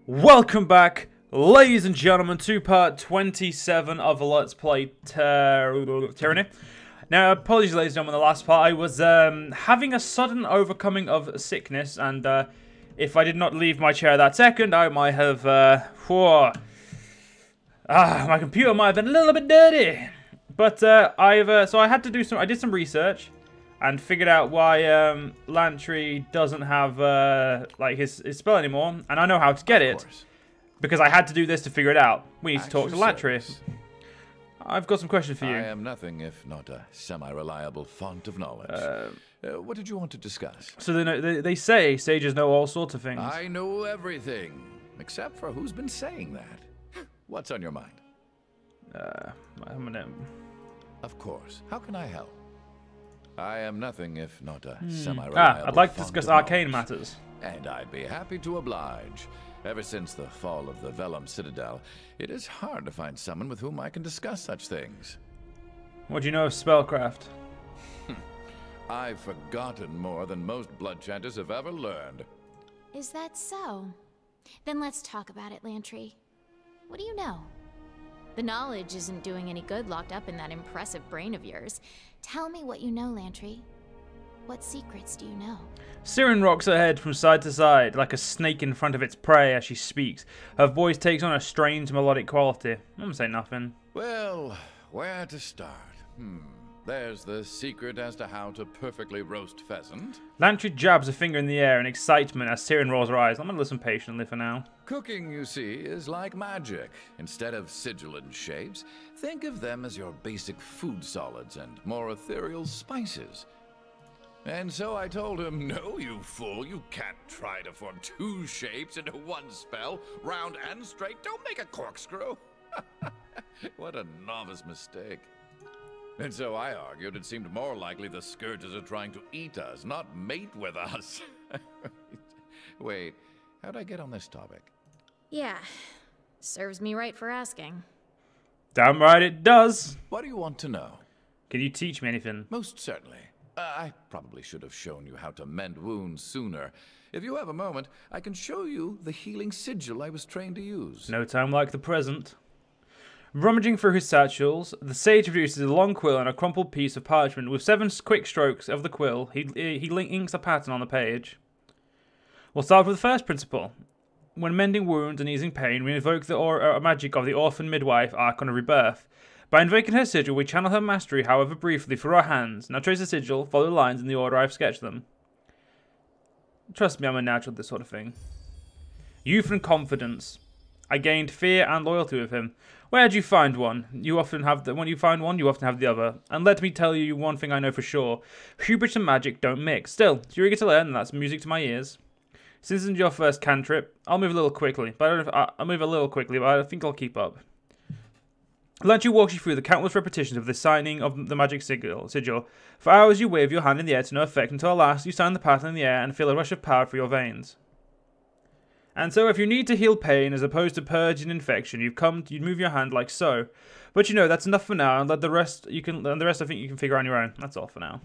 Welcome back, ladies and gentlemen, to part 27 of the Let's Play Tyranny. Now, apologies, ladies and gentlemen, the last part I was having a sudden overcoming of sickness, and if I did not leave my chair that second, I might have, my computer might have been a little bit dirty. But so I had to do I did some research and figured out why Lantry doesn't have like his spell anymore, and I know how to get it because I had to do this to figure it out. We need to talk to Lantry. I've got some questions for you. I am nothing if not a semi-reliable font of knowledge. What did you want to discuss? So they say sages know all sorts of things. I know everything, except for who's been saying that. What's on your mind? I'm gonna... Of course. How can I help? I am nothing if not a semi-reliable I'd like to discuss arcane matters. And I'd be happy to oblige. Ever since the fall of the Vellum Citadel, it is hard to find someone with whom I can discuss such things. What do you know of spellcraft? I've forgotten more than most blood chanters have ever learned. Is that so? Then let's talk about it, Lantry. What do you know? The knowledge isn't doing any good locked up in that impressive brain of yours. Tell me what you know, Lantry. What secrets do you know? Siren rocks her head from side to side, like a snake in front of its prey as she speaks. Her voice takes on a strange melodic quality. I'm gonna say nothing. Well, where to start? There's the secret as to how to perfectly roast pheasant. Lantry jabs a finger in the air in excitement as Siren rolls her eyes. I'm gonna listen patiently for now. Cooking, you see, is like magic. Instead of sigilant shapes, think of them as your basic food solids and more ethereal spices. And so I told him, no, you fool, you can't try to form two shapes into one spell, round and straight. Don't make a corkscrew. What a novice mistake. And so I argued it seemed more likely the scourges are trying to eat us, not mate with us. Wait, how'd I get on this topic? Yeah, serves me right for asking. Damn right it does. What do you want to know? Can you teach me anything? Most certainly. I probably should have shown you how to mend wounds sooner. If you have a moment, I can show you the healing sigil I was trained to use. No time like the present. Rummaging through his satchels, the sage produces a long quill and a crumpled piece of parchment. With 7 quick strokes of the quill, he inks a pattern on the page. We'll start with the first principle. When mending wounds and easing pain, we invoke the magic of the orphan midwife, Archon of Rebirth. By invoking her sigil, we channel her mastery, however briefly, through our hands. Now trace the sigil, follow the lines in the order I've sketched them. Trust me, I'm a natural at this sort of thing. Youth and confidence. I gained fear and loyalty with him. Where'd you find one? You often have when you find one, you often have the other. And let me tell you one thing I know for sure. Hubris and magic don't mix. Still, if you're eager to learn, that's music to my ears. Since this is your first cantrip, I'll move a little quickly. But I think I'll keep up. Lantry walks you through the countless repetitions of the signing of the magic sigil. For hours you wave your hand in the air to no effect until at last you sign the pattern in the air and feel a rush of power through your veins. And so if you need to heal pain as opposed to purge an infection, you move your hand like so. But you know, that's enough for now, and the rest I think you can figure out on your own. That's all for now.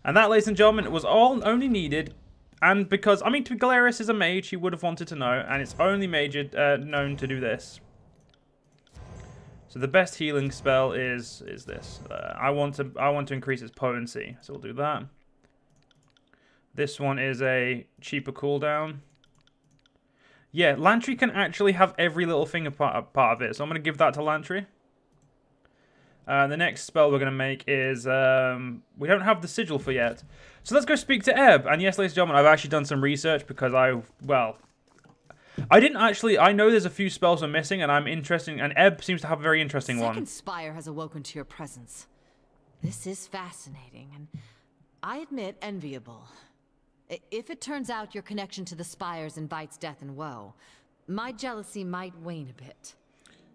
And that, ladies and gentlemen, was all only needed. And because, I mean, Galerius is a mage, he would have wanted to know, and it's only mage known to do this. So the best healing spell is this. I want to increase its potency, so we'll do that. This one is a cheaper cooldown. Yeah, Lantry can actually have every little thing a part of it, so I'm going to give that to Lantry. The next spell we're going to make is, we don't have the sigil for yet. So let's go speak to Ebb. And yes, ladies and gentlemen, I've actually done some research because I know there's a few spells I'm missing, and I'm interested, and Ebb seems to have a very interesting one. Second Spire has awoken to your presence. This is fascinating, and I admit enviable. If it turns out your connection to the Spires invites death and woe, my jealousy might wane a bit.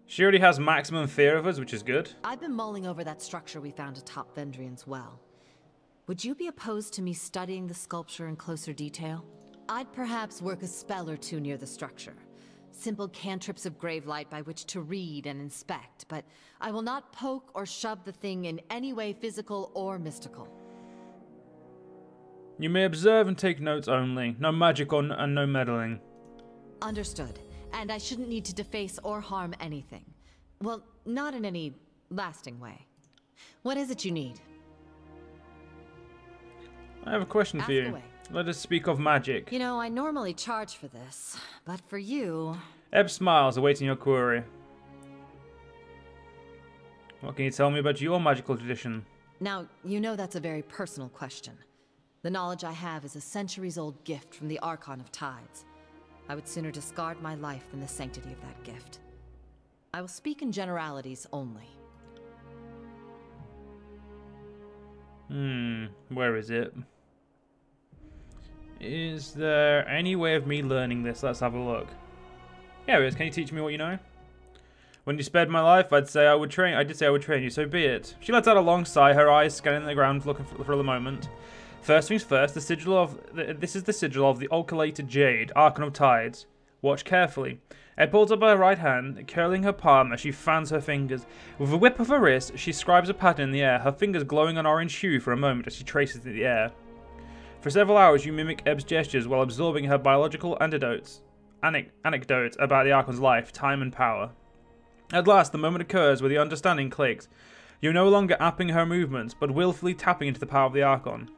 She already has maximum fear of us, which is good. I've been mulling over that structure we found atop Vendrian's well. Would you be opposed to me studying the sculpture in closer detail? I'd perhaps work a spell or two near the structure. Simple cantrips of Gravelight by which to read and inspect, but I will not poke or shove the thing in any way physical or mystical. You may observe and take notes only. No magic and no meddling. Understood. and I shouldn't need to deface or harm anything. Well, not in any lasting way. What is it you need? I have a question for you. Away. Let us speak of magic. You know, I normally charge for this, but for you... Ebb smiles, awaiting your query. What can you tell me about your magical tradition? Now, you know that's a very personal question. The knowledge I have is a centuries-old gift from the Archon of Tides. I would sooner discard my life than the sanctity of that gift. I will speak in generalities only. Where is it? Is there any way of me learning this? Let's have a look. Here it is. Can you teach me what you know? When you spared my life, I did say I would train you, so be it. She lets out a long sigh, her eyes scanning the ground, looking for the moment. First things first, this is the sigil of the Oculated Jade, Archon of Tides. Watch carefully. Ed pulls up her right hand, curling her palm as she fans her fingers. With a whip of her wrist, she scribes a pattern in the air, her fingers glowing an orange hue for a moment as she traces it in the air. For several hours, you mimic Eb's gestures while absorbing her biological anecdotes about the Archon's life, time, and power. At last, the moment occurs where the understanding clicks. You're no longer apping her movements, but willfully tapping into the power of the Archon.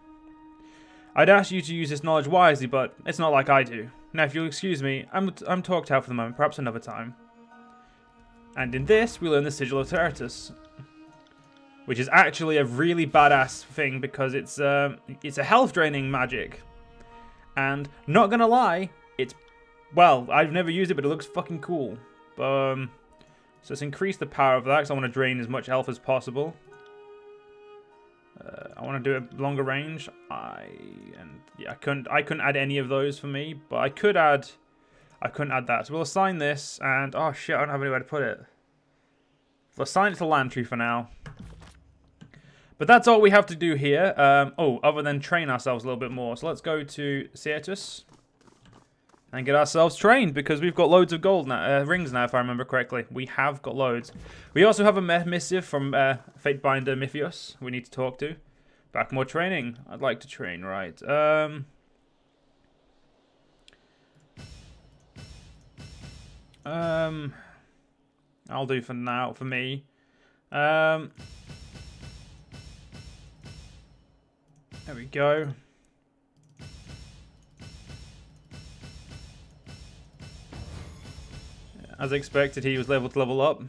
I'd ask you to use this knowledge wisely, but it's not like I do. Now, if you'll excuse me, I'm talked out for the moment, perhaps another time. And in this, we learn the Sigil of Terratus, which is actually a really badass thing because it's a health-draining magic. And, not gonna lie, well, I've never used it, but it looks fucking cool. So let's increase the power of that because I want to drain as much health as possible. I want to do a longer range. I couldn't add any of those for me, but I couldn't add that. So we'll assign this, and oh shit, I don't have anywhere to put it. We'll assign it to Lantry for now. But that's all we have to do here. Other than train ourselves a little bit more. So let's go to Cetus and get ourselves trained because we've got loads of gold now, rings now, if I remember correctly. We have got loads. We also have a missive from fatebinder Mythios we need to talk to. Back more training. I'd like to train, right? I'll do for now, for me. There we go. As expected, he was level to level up.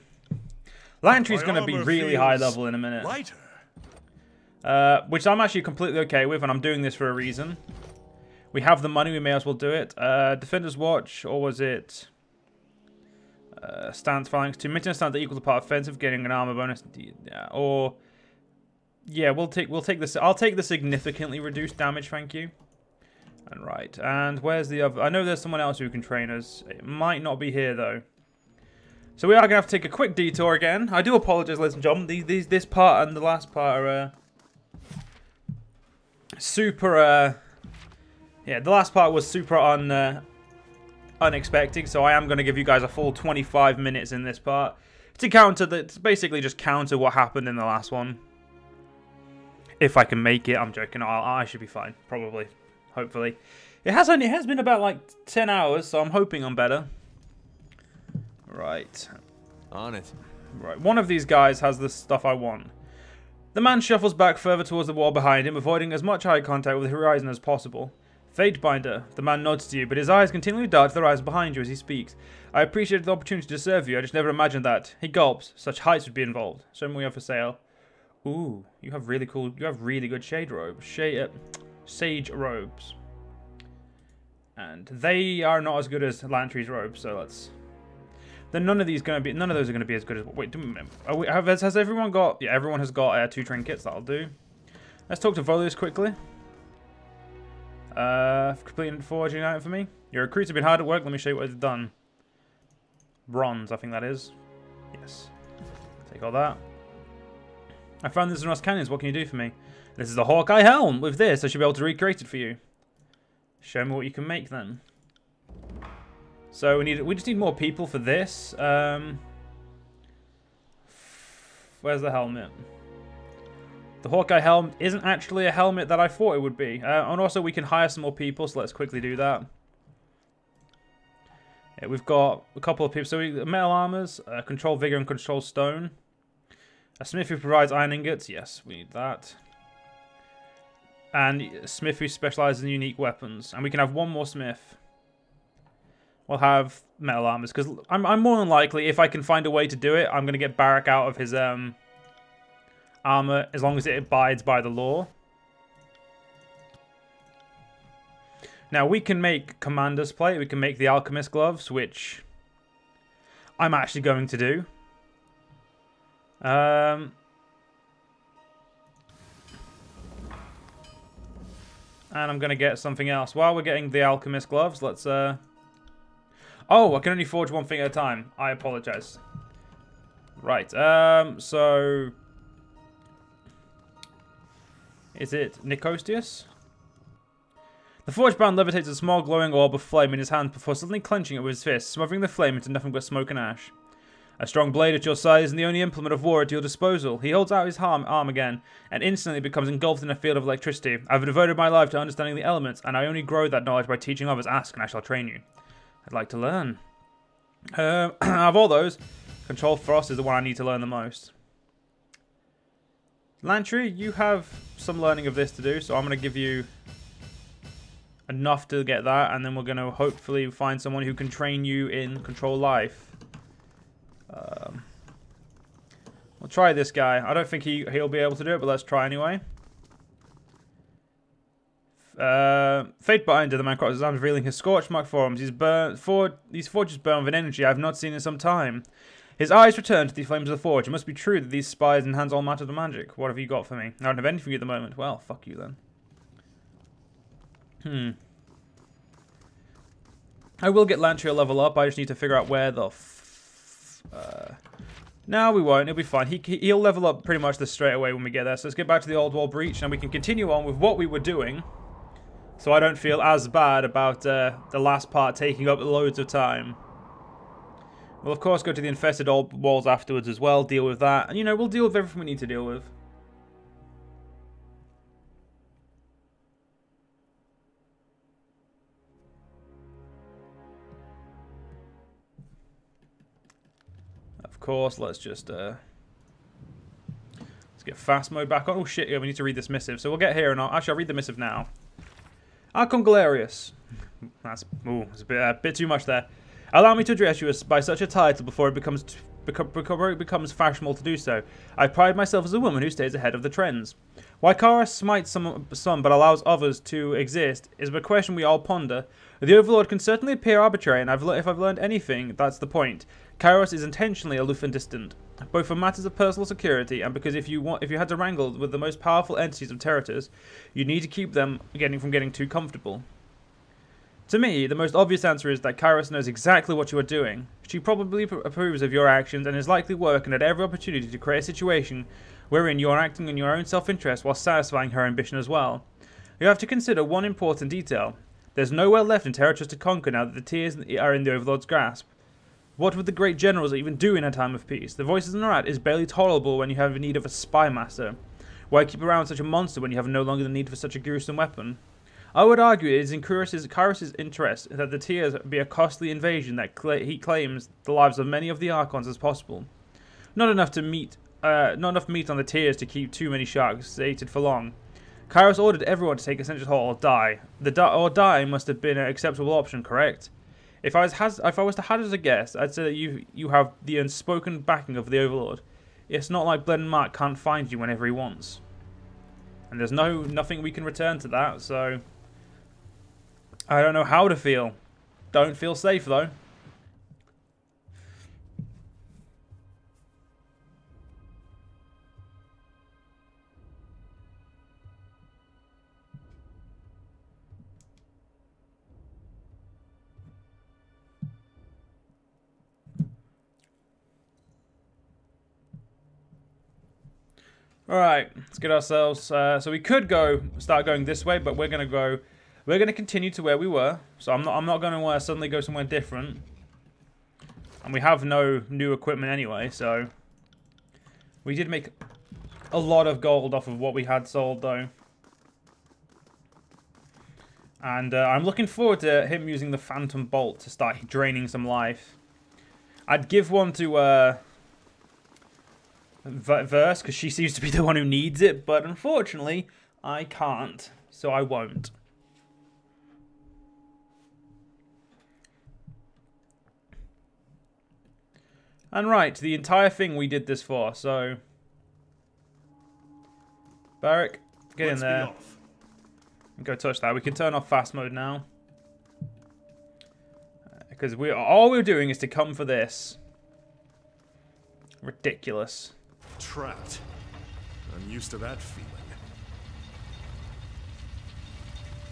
Lantry's going to be really high level in a minute. Lighter. Which I'm actually completely okay with, and I'm doing this for a reason. We have the money, we may as well do it. Defender's Watch, or was it... stance phalanx to maintain a stance that equals the part offensive, getting an armor bonus. Or... yeah, we'll take this. I'll take the significantly reduced damage, thank you. And right, and where's the other... I know there's someone else who can train us. It might not be here, though. So we are going to have to take a quick detour again. I do apologise, ladies and gentlemen. This part and the last part are... super... yeah, the last part was super unexpected, so I am going to give you guys a full 25 minutes in this part. To basically just counter what happened in the last one. If I can make it, I'm joking. I should be fine, probably. Hopefully. It has been about like 10 hours, so I'm hoping I'm better. Right. On it. Right, one of these guys has the stuff I want. The man shuffles back further towards the wall behind him, avoiding as much eye contact with the horizon as possible. Fatebinder. The man nods to you, but his eyes continually dart to the horizon behind you as he speaks. I appreciated the opportunity to serve you, I just never imagined that. He gulps. Such heights would be involved. Show me what we have for sale. Ooh, you have really good shade robes. Sage robes. And they are not as good as Lantry's robes, so let's... Then none of those are going to be as good as... Wait, has everyone got... Yeah, everyone has got 2 trinkets, that'll do. Let's talk to Volius quickly. Completing forging item for me. Your recruits have been hard at work, let me show you what they've done. Bronze, I think that is. Yes. Take all that. I found this in Ross Canyons, what can you do for me? This is a Hawkeye helm. With this, I should be able to recreate it for you. Show me what you can make then. So we just need more people for this. Where's the helmet? The Hawkeye helmet isn't actually a helmet that I thought it would be. And also we can hire some more people, so let's quickly do that. Yeah, we've got a couple of people. So metal armors, control vigor and control stone. A smith who provides iron ingots. Yes, we need that. And a smith who specializes in unique weapons. And we can have one more smith. We'll have metal armors. Because I'm more than likely, if I can find a way to do it, I'm going to get Barak out of his armor as long as it abides by the law. Now, we can make Commander's Plate. We can make the Alchemist Gloves, which I'm actually going to do. And I'm going to get something else. While we're getting the Alchemist Gloves, let's... Oh, I can only forge one thing at a time. I apologize. Right, so... Is it Nicostius? The forge-bound levitates a small glowing orb of flame in his hand before suddenly clenching it with his fist, smothering the flame into nothing but smoke and ash. A strong blade at your side is the only implement of war at your disposal. He holds out his arm again, and instantly becomes engulfed in a field of electricity. I've devoted my life to understanding the elements, and I only grow that knowledge by teaching others. Ask, and I shall train you. I'd like to learn. Of all those, Control Frost is the one I need to learn the most. Lantry, you have some learning of this to do, so I'm going to give you enough to get that, and then we're going to hopefully find someone who can train you in Control Life. We'll try this guy. I don't think he'll be able to do it, but let's try anyway. Fatebinder, the man crosses his arms, revealing his scorched mark forms. These forges burn with an energy I have not seen in some time. His eyes return to the flames of the forge. It must be true that these spies enhance all matters of magic. What have you got for me? I don't have anything at the moment. Well, fuck you then. I will get Lantry a level up. I just need to figure out where the no, we won't. It'll be fine. He'll level up pretty much this straight away when we get there. So let's get back to the old wall breach, and we can continue on with what we were doing. So I don't feel as bad about the last part taking up loads of time. We'll, of course, go to the infested old walls afterwards as well, deal with that. And, you know, we'll deal with everything we need to deal with. Of course, let's just... let's get fast mode back on. Oh, shit, yeah, we need to read this missive. So we'll get here, and actually, I'll read the missive now. Archon Galerius. That's a bit too much there. Allow me to address you by such a title before it becomes fashionable to do so. I pride myself as a woman who stays ahead of the trends. Why Kyros smites some but allows others to exist is a question we all ponder. The Overlord can certainly appear arbitrary, and if I've learned anything, that's the point. Kyros is intentionally aloof and distant, both for matters of personal security and because if you had to wrangle with the most powerful entities of Territus, you need to keep them from getting too comfortable. To me, the most obvious answer is that Kyros knows exactly what you are doing. She probably approves of your actions and is likely working at every opportunity to create a situation wherein you are acting in your own self-interest while satisfying her ambition as well. You have to consider one important detail. There's nowhere left in Territus to conquer now that the Tears are in the Overlord's grasp. What would the great generals even do in a time of peace? The voices in the rat is barely tolerable when you have need of a spy master. Why keep around such a monster when you have no longer the need for such a gruesome weapon? I would argue it is in Kyros' interest that the Tears be a costly invasion that he claims the lives of many of the Archons as possible. Not enough meat on the Tears to keep too many sharks sated for long. Kyros ordered everyone to take Essential Hall or die. Die must have been an acceptable option, correct? If I was to hazard a guess, I'd say that you have the unspoken backing of the Overlord. It's not like Bled and Mark can't find you whenever he wants. And there's nothing we can return to that, so... I don't know how to feel. Don't feel safe, though. Alright, let's get ourselves... so we could start going this way, but we're going to continue to where we were. So I'm not going to suddenly go somewhere different. And we have no new equipment anyway, so... We did make a lot of gold off of what we had sold, though. And I'm looking forward to him using the Phantom Bolt to start draining some life. I'd give one to Verse, because she seems to be the one who needs it, but unfortunately, I can't, so I won't. And right, the entire thing we did this for, so... Barrick, get in there. Go touch that. We can turn off fast mode now. Because all we're doing is to come for this. Ridiculous. Trapped. I'm used to that feeling.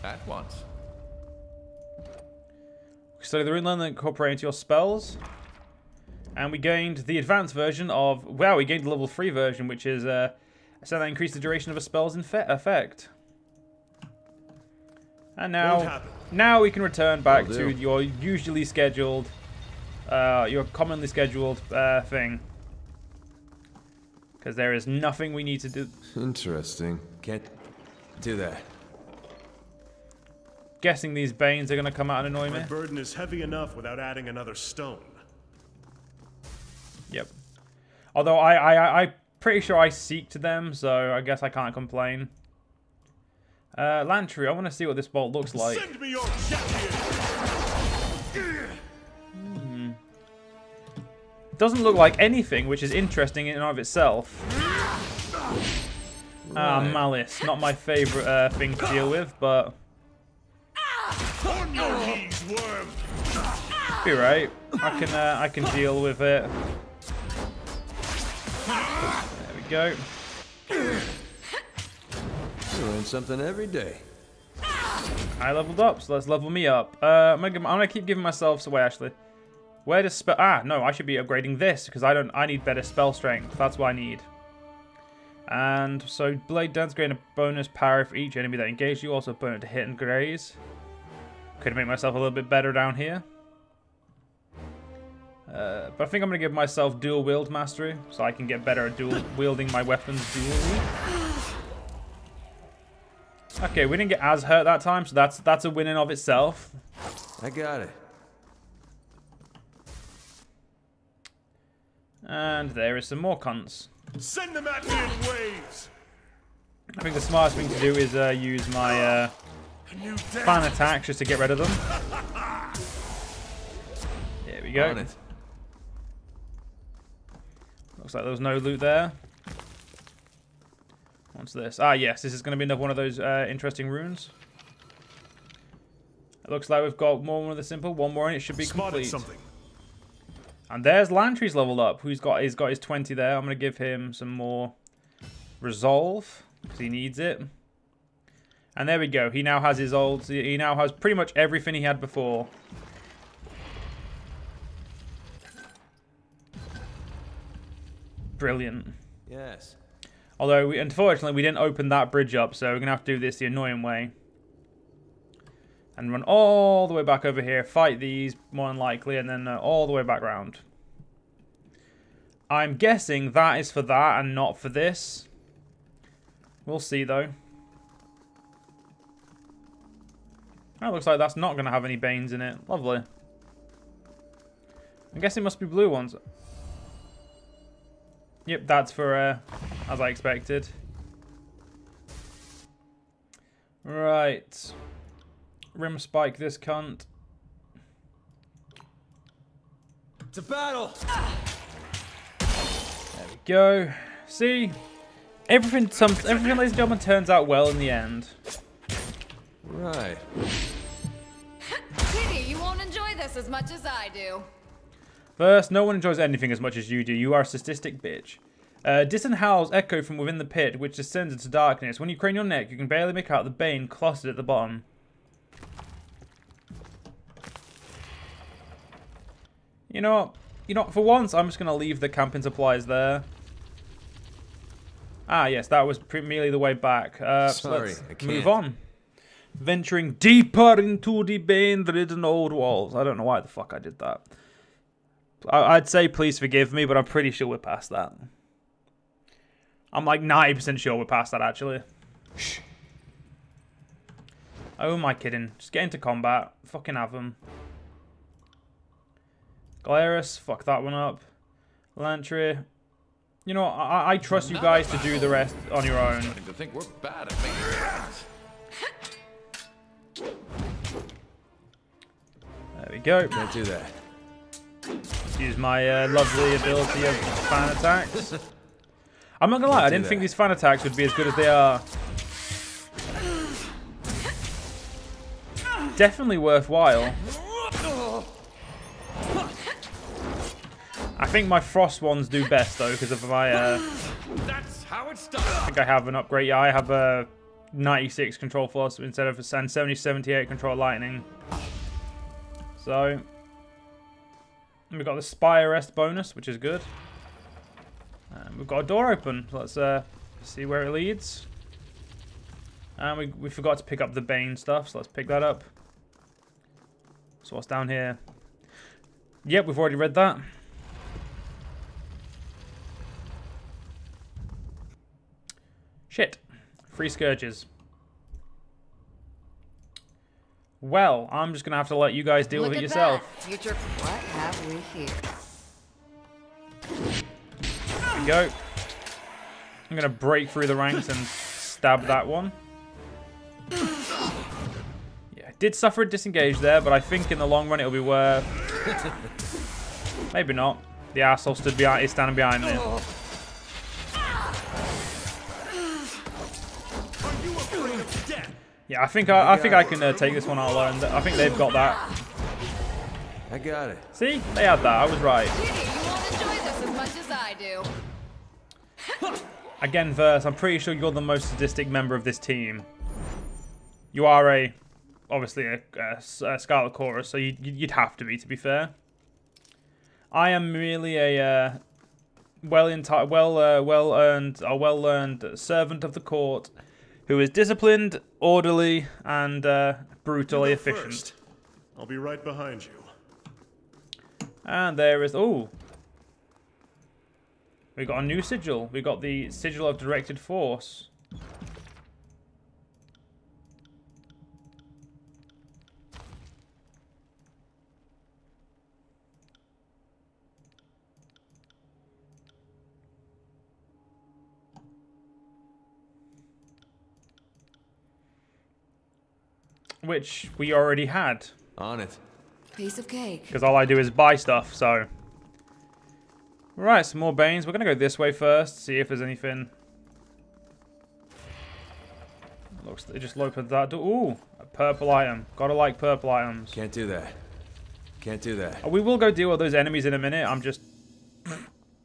At once. Study the rune learn and incorporate into your spells. And we gained the advanced version of... Wow, we gained the level 3 version, which is... so that increased the duration of a spell's effect. And now we can return back to your usually scheduled, your commonly scheduled thing. Because there is nothing we need to do. Interesting. Can't do that. Guessing these Banes are going to come out and annoy me. My burden is heavy enough without adding another stone. Yep. Although I'm pretty sure I seeked them, so I guess I can't complain. Lantry, I want to see what this bolt looks like. Send me your champion. Doesn't look like anything, which is interesting in and of itself. Right. Malice, not my favourite thing to deal with, but... On your knees, worm. Be right. I can deal with it. There we go. You learn something every day. I leveled up, so let's level me up. I'm gonna keep giving myself... So wait, actually. Where does spell... Ah, no, I should be upgrading this, because I need better spell strength. That's what I need. And so Blade Dance gain a bonus power for each enemy that engage you. Also bonus to hit and graze. Could make myself a little bit better down here. But I think I'm going to give myself dual wield mastery, so I can get better at wielding my weapons dually. Okay, we didn't get as hurt that time, so that's a win in of itself. I got it. And there is some more cunts. Send them at me in waves. I think the smartest thing to do is use my fan attacks just to get rid of them. There we go. On it. Looks like there was no loot there. What's this? Ah, yes, this is going to be another one of those interesting runes. It looks like we've got one of the simple, one more, and it should be complete. Something. And there's Lantry's leveled up. He's got his 20 there. I'm going to give him some more resolve because he needs it. And there we go. He now has his old. He now has pretty much everything he had before. Brilliant. Yes. Although, unfortunately, we didn't open that bridge up, so we're going to have to do this the annoying way. And run all the way back over here, fight these, more than likely, and then all the way back round. I'm guessing that is for that and not for this. We'll see, though. That looks like that's not going to have any Banes in it. Lovely. I guess it must be blue ones. Yep, that's for, as I expected. Right. Rim spike this cunt. To battle! There we go. See? Everything, ladies and gentlemen, turns out well in the end. Right. Pity you won't enjoy this as much as I do. First, no one enjoys anything as much as you do. You are a sadistic bitch. Distant howls echo from within the pit, which descends into darkness. When you crane your neck, you can barely make out the Bane clustered at the bottom. You know, for once, I'm just going to leave the camping supplies there. Ah, yes, that was merely the way back. Sorry, so let's I can't. move on. Venturing deeper into the Bane-ridden old walls. I don't know why the fuck I did that. I'd say please forgive me, but I'm pretty sure we're past that. I'm like 90% sure we're past that, actually. Shh. Oh, am I kidding? Just get into combat. Fucking have them. Kyros, fuck that one up. Lantry. You know, I trust you guys to do the rest on your own. Starting to think we're bad at making friends. There we go. Can't do that. Use my lovely ability of fan attacks. I'm not gonna lie, I didn't think these fan attacks would be as good as they are. Definitely worthwhile. I think my frost ones do best though, because of my. That's how it's done. I think I have an upgrade. Yeah, I have a 96 control force instead of a 78 control lightning. So we've got the spy arrest bonus, which is good. And we've got a door open. Let's see where it leads. And we forgot to pick up the Bane stuff, so let's pick that up. So what's down here? Yep, we've already read that. Shit. Free scourges. Well, I'm just going to have to let you guys deal with it yourself. Future, what have we here? There we go. I'm going to break through the ranks and stab that one. Yeah, did suffer a disengage there, but I think in the long run it'll be worth... Maybe not. The asshole is standing behind me. Yeah, I think I can take this one out alone. I think they've got that. I got it. See, they had that. I was right. Kitty, you won't enjoy this as much as I do. Again, Verse, I'm pretty sure you're the most sadistic member of this team. You are obviously a Scarlet Chorus, so you'd have to be fair. I am merely a well-learned servant of the court, who is disciplined, orderly, and brutally efficient. First. I'll be right behind you. And there is... Oh! We got a new sigil. We got the Sigil of Directed Force. Which we already had. On it. Piece of cake. Because all I do is buy stuff, so... Right, some more Banes. We're going to go this way first, see if there's anything... Looks, it just opened that door. Ooh, a purple item. Gotta like purple items. Can't do that. Can't do that. We will go deal with those enemies in a minute. I'm just...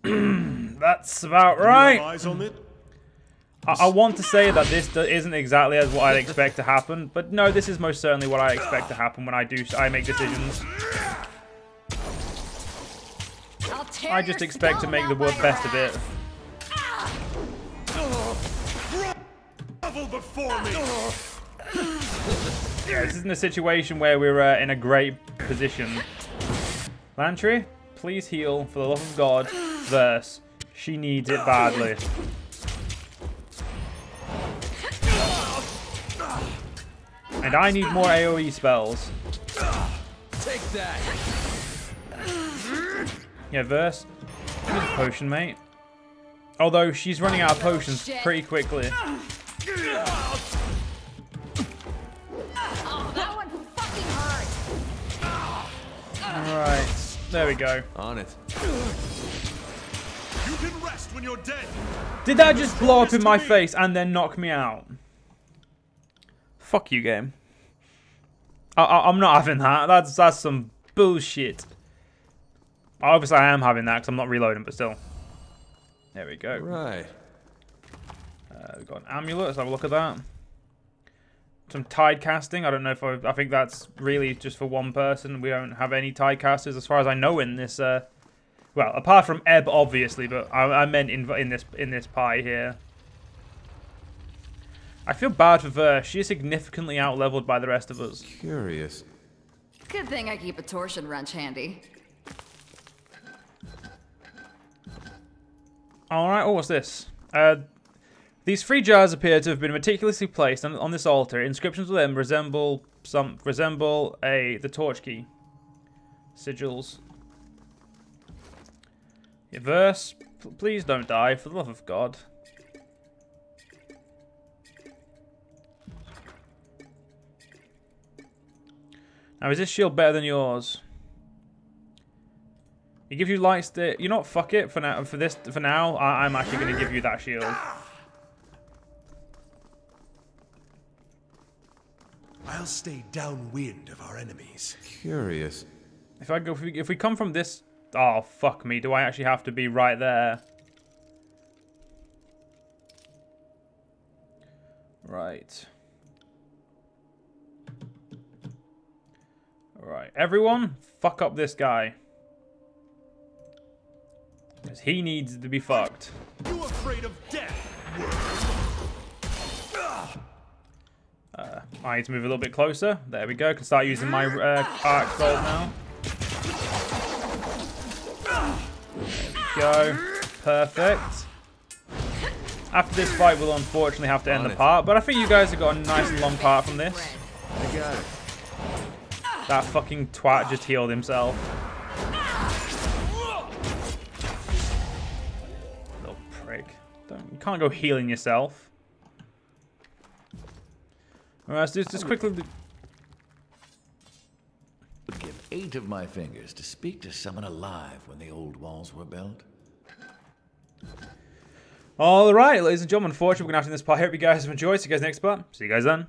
That's about right. Eyes on it? I want to say that this isn't exactly as what I'd expect to happen, but no, this is most certainly what I expect to happen when I make decisions. I just expect to make the best of it. Grovel before me. Yeah, this isn't a situation where we're in a great position. Lantry, please heal for the love of God. Verse, she needs it badly. And I need more AoE spells. Take that. Yeah, Verse. Give me the potion, mate. Although she's running out of potions pretty quickly. Oh, that one fucking hurt. Alright, there we go. On it. You can rest when you're dead. Did that just blow up in my face and then knock me out? Fuck you, game. I'm not having that. That's some bullshit. Obviously, I am having that because I'm not reloading, but still. There we go. Right. We've got an amulet. Let's have a look at that. Some tide casting. I don't know if I think that's really just for one person. We don't have any tide casters as far as I know in this. Well, apart from Ebb, obviously, but I meant in this pie here. I feel bad for Verse. She is significantly out-leveled by the rest of us. Curious. Good thing I keep a torsion wrench handy. Alright, oh, what's this? These 3 jars appear to have been meticulously placed on this altar. Inscriptions on them resemble the torch key sigils. Yeah, verse, please don't die, for the love of God. Now, is this shield better than yours? It gives you light stick. You know what? Fuck it. For now, I'm actually going to give you that shield. I'll stay downwind of our enemies. Curious. If we come from this, oh fuck me. Do I actually have to be right there? Right. Alright, everyone, fuck up this guy. Because he needs to be fucked. You afraid of death? I need to move a little bit closer. There we go. Can start using my arc gold now. There we go. Perfect. After this fight, we'll unfortunately have to end the part. But I think you guys have got a nice and long part from this. I got it. That fucking twat just healed himself. Little prick. You can't go healing yourself. Alright, so just quickly... Would give 8 of my fingers to speak to someone alive when the old walls were built. Alright, ladies and gentlemen, unfortunately we're going to have to end this part here. Hope you guys have enjoyed. See you guys next part. See you guys then.